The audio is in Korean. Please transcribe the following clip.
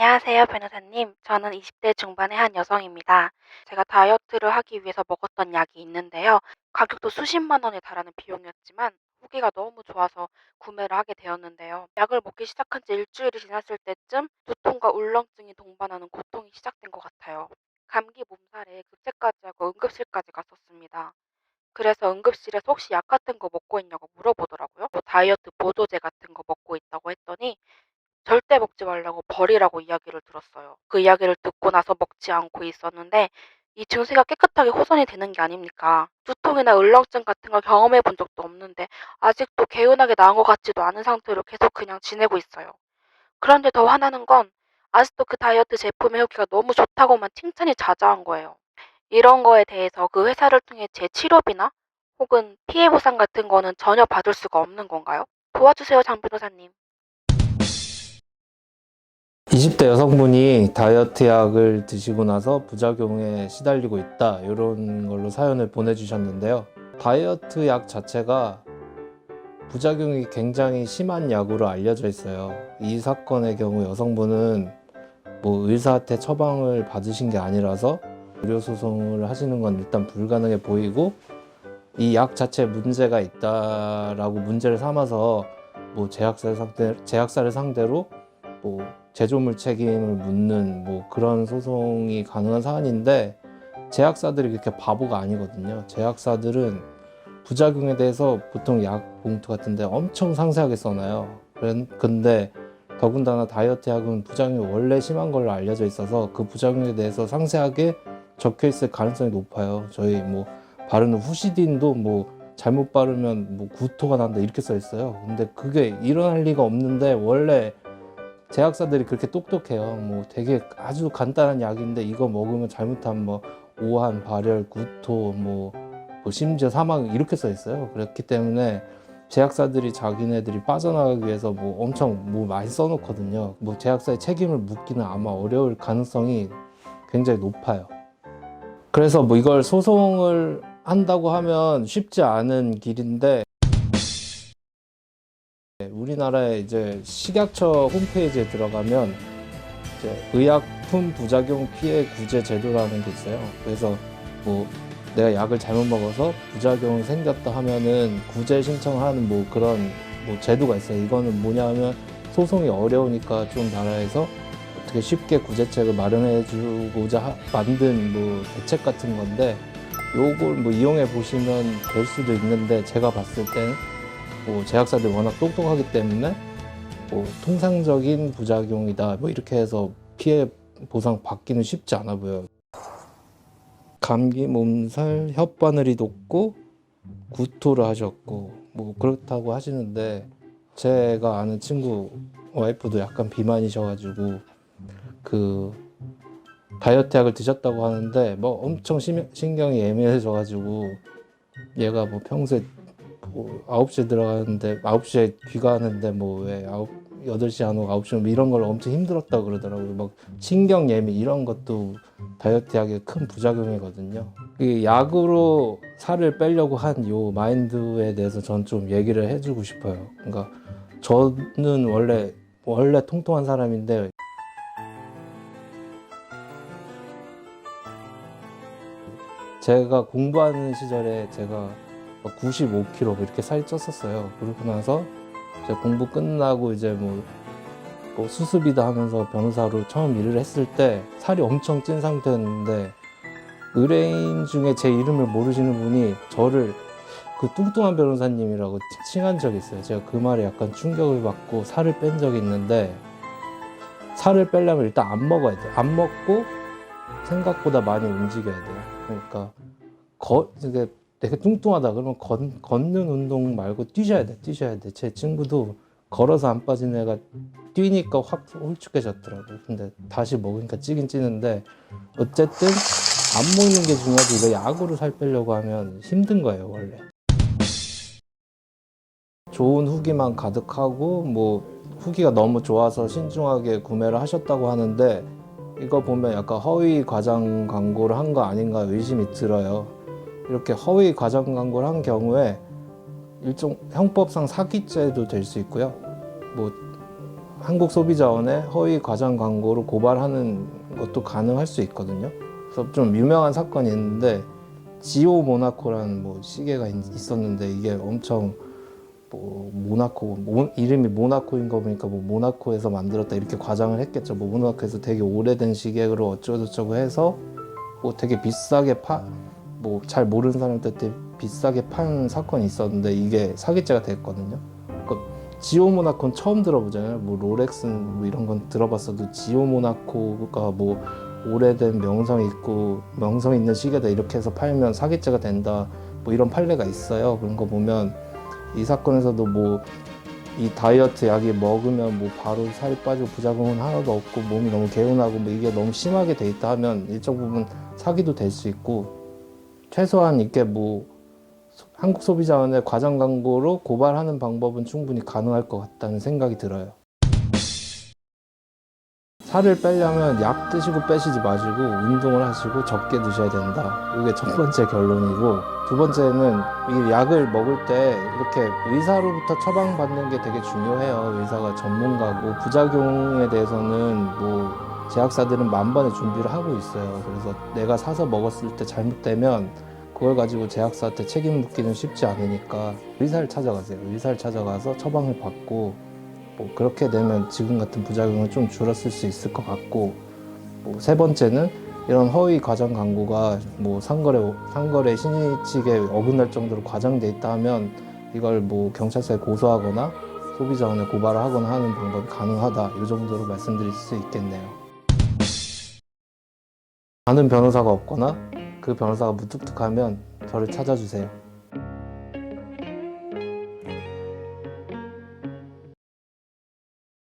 안녕하세요, 변호사님. 저는 20대 중반의 한 여성입니다. 제가 다이어트를 하기 위해서 먹었던 약이 있는데요. 가격도 수십만 원에 달하는 비용이었지만 후기가 너무 좋아서 구매를 하게 되었는데요. 약을 먹기 시작한 지 일주일이 지났을 때쯤 두통과 울렁증이 동반하는 고통이 시작된 것 같아요. 감기 몸살에 급제까지 하고 응급실까지 갔었습니다. 그래서 응급실에서 혹시 약 같은 거 먹고 있냐고 물어보더라고요. 뭐 다이어트 보조제 같은 거 먹고 있다고 했더니 절대 먹지 말라고 버리라고 이야기를 들었어요. 그 이야기를 듣고 나서 먹지 않고 있었는데 이 증세가 깨끗하게 호전이 되는 게 아닙니까? 두통이나 울렁증 같은 걸 경험해 본 적도 없는데 아직도 개운하게 나은 것 같지도 않은 상태로 계속 그냥 지내고 있어요. 그런데 더 화나는 건 아직도 그 다이어트 제품의 후기가 너무 좋다고만 칭찬이 자자한 거예요. 이런 거에 대해서 그 회사를 통해 제 치료비나 혹은 피해 보상 같은 거는 전혀 받을 수가 없는 건가요? 도와주세요, 장 변호사님. 20대 여성분이 다이어트 약을 드시고 나서 부작용에 시달리고 있다, 이런 걸로 사연을 보내주셨는데요. 다이어트 약 자체가 부작용이 굉장히 심한 약으로 알려져 있어요. 이 사건의 경우 여성분은 뭐 의사한테 처방을 받으신 게 아니라서 의료소송을 하시는 건 일단 불가능해 보이고, 이 약 자체에 문제가 있다라고 문제를 삼아서 뭐 제약사를 상대로 뭐 제조물 책임을 묻는 뭐 그런 소송이 가능한 사안인데, 제약사들이 그렇게 바보가 아니거든요. 제약사들은 부작용에 대해서 보통 약 봉투 같은데 엄청 상세하게 써놔요. 근데 더군다나 다이어트 약은 부작용이 원래 심한 걸로 알려져 있어서 그 부작용에 대해서 상세하게 적혀 있을 가능성이 높아요. 저희 뭐 바르는 후시딘도 뭐 잘못 바르면 뭐 구토가 난다 이렇게 써 있어요. 근데 그게 일어날 리가 없는데, 원래 제약사들이 그렇게 똑똑해요. 뭐 되게 아주 간단한 약인데 이거 먹으면 잘못하면 뭐 오한, 발열, 구토, 뭐 심지어 사망 이렇게 써 있어요. 그렇기 때문에 제약사들이 자기네들이 빠져나가기 위해서 뭐 엄청 뭐 많이 써놓거든요. 뭐 제약사의 책임을 묻기는 아마 어려울 가능성이 굉장히 높아요. 그래서 뭐 이걸 소송을 한다고 하면 쉽지 않은 길인데, 우리나라에 이제 식약처 홈페이지에 들어가면 이제 의약품 부작용 피해 구제 제도라는 게 있어요. 그래서 뭐 내가 약을 잘못 먹어서 부작용이 생겼다 하면은 구제 신청하는 뭐 그런 뭐 제도가 있어요. 이거는 뭐냐면 소송이 어려우니까 좀 나라에서 어떻게 쉽게 구제책을 마련해 주고자 만든 뭐 대책 같은 건데, 요걸 뭐 이용해 보시면 될 수도 있는데, 제가 봤을 때는 뭐 제약사들이 워낙 똑똑하기 때문에 뭐 통상적인 부작용이다 뭐 이렇게 해서 피해 보상 받기는 쉽지 않아 보여요. 감기, 몸살, 혓바늘이 돋고 구토를 하셨고 뭐 그렇다고 하시는데, 제가 아는 친구 와이프도 약간 비만이셔가지고 그 다이어트 약을 드셨다고 하는데 뭐 엄청 신경이 예민해져가지고, 얘가 뭐 평소에 뭐 9시에 들어가는데 9시에 귀가하는데 뭐 왜 8시 안 오고 9시 뭐 이런 걸 엄청 힘들었다고 그러더라고요. 막 신경 예민 이런 것도 다이어트 약의 큰 부작용이거든요. 이 약으로 살을 빼려고 한 요 마인드에 대해서 전 좀 얘기를 해주고 싶어요. 그러니까 저는 원래 통통한 사람인데, 제가 공부하는 시절에 제가 95kg 이렇게 살이 쪘었어요. 그러고 나서 이제 공부 끝나고 이제 뭐 수습이다 하면서 변호사로 처음 일을 했을 때 살이 엄청 찐 상태였는데, 의뢰인 중에 제 이름을 모르시는 분이 저를 그 뚱뚱한 변호사님이라고 칭한 적이 있어요. 제가 그 말에 약간 충격을 받고 살을 뺀 적이 있는데, 살을 빼려면 일단 안 먹어야 돼요. 안 먹고 생각보다 많이 움직여야 돼요. 그러니까 이게 되게 뚱뚱하다 그러면 걷는 운동 말고 뛰셔야 돼. 제 친구도 걸어서 안 빠진 애가 뛰니까 확 홀쭉해졌더라고요. 근데 다시 먹으니까 찌긴 찌는데, 어쨌든 안 먹는 게 중요하지, 이거 약으로 살 빼려고 하면 힘든 거예요, 원래. 좋은 후기만 가득하고 뭐 후기가 너무 좋아서 신중하게 구매를 하셨다고 하는데, 이거 보면 약간 허위 과장 광고를 한 거 아닌가 의심이 들어요. 이렇게 허위 과장 광고를 한 경우에 일종 형법상 사기죄도 될 수 있고요. 뭐 한국소비자원에 허위 과장 광고로 고발하는 것도 가능할 수 있거든요. 그래서 좀 유명한 사건이 있는데 지오 모나코라는 뭐 시계가 있었는데 이게 엄청 뭐 모나코 이름이 모나코인 거 보니까 뭐 모나코에서 만들었다 이렇게 과장을 했겠죠. 뭐 모나코에서 되게 오래된 시계로 어쩌고저쩌고 해서 뭐 되게 비싸게 뭐 잘 모르는 사람한테 비싸게 판 사건이 있었는데 이게 사기죄가 됐거든요. 지오 모나코는 처음 들어보잖아요. 뭐 롤렉스 뭐 이런 건 들어봤어도 지오 모나코가 뭐 오래된 명성 있는 시계다 이렇게 해서 팔면 사기죄가 된다. 뭐 이런 판례가 있어요. 그런 거 보면 이 사건에서도 뭐 이 다이어트 약이 먹으면 뭐 바로 살이 빠지고 부작용은 하나도 없고 몸이 너무 개운하고 뭐 이게 너무 심하게 돼 있다 하면 일정 부분 사기도 될 수 있고 최소한 이게 뭐 한국소비자원의 과장 광고로 고발하는 방법은 충분히 가능할 것 같다는 생각이 들어요. 살을 빼려면 약 드시고 빼시지 마시고 운동을 하시고 적게 드셔야 된다. 이게 첫 번째 결론이고, 두 번째는 이 약을 먹을 때 이렇게 의사로부터 처방받는 게 되게 중요해요. 의사가 전문가고 부작용에 대해서는 뭐 제약사들은 만반의 준비를 하고 있어요. 그래서 내가 사서 먹었을 때 잘못되면 그걸 가지고 제약사한테 책임 묻기는 쉽지 않으니까 의사를 찾아가세요. 의사를 찾아가서 처방을 받고 뭐 그렇게 되면 지금 같은 부작용은 좀 줄었을 수 있을 것 같고, 뭐 세 번째는 이런 허위 과장 광고가 뭐 상거래 신의 측에 어긋날 정도로 과장돼 있다 하면 이걸 뭐 경찰서에 고소하거나 소비자원에 고발을 하거나 하는 방법이 가능하다. 이 정도로 말씀드릴 수 있겠네요. 아는 변호사가 없거나 그 변호사가 무뚝뚝하면 저를 찾아주세요.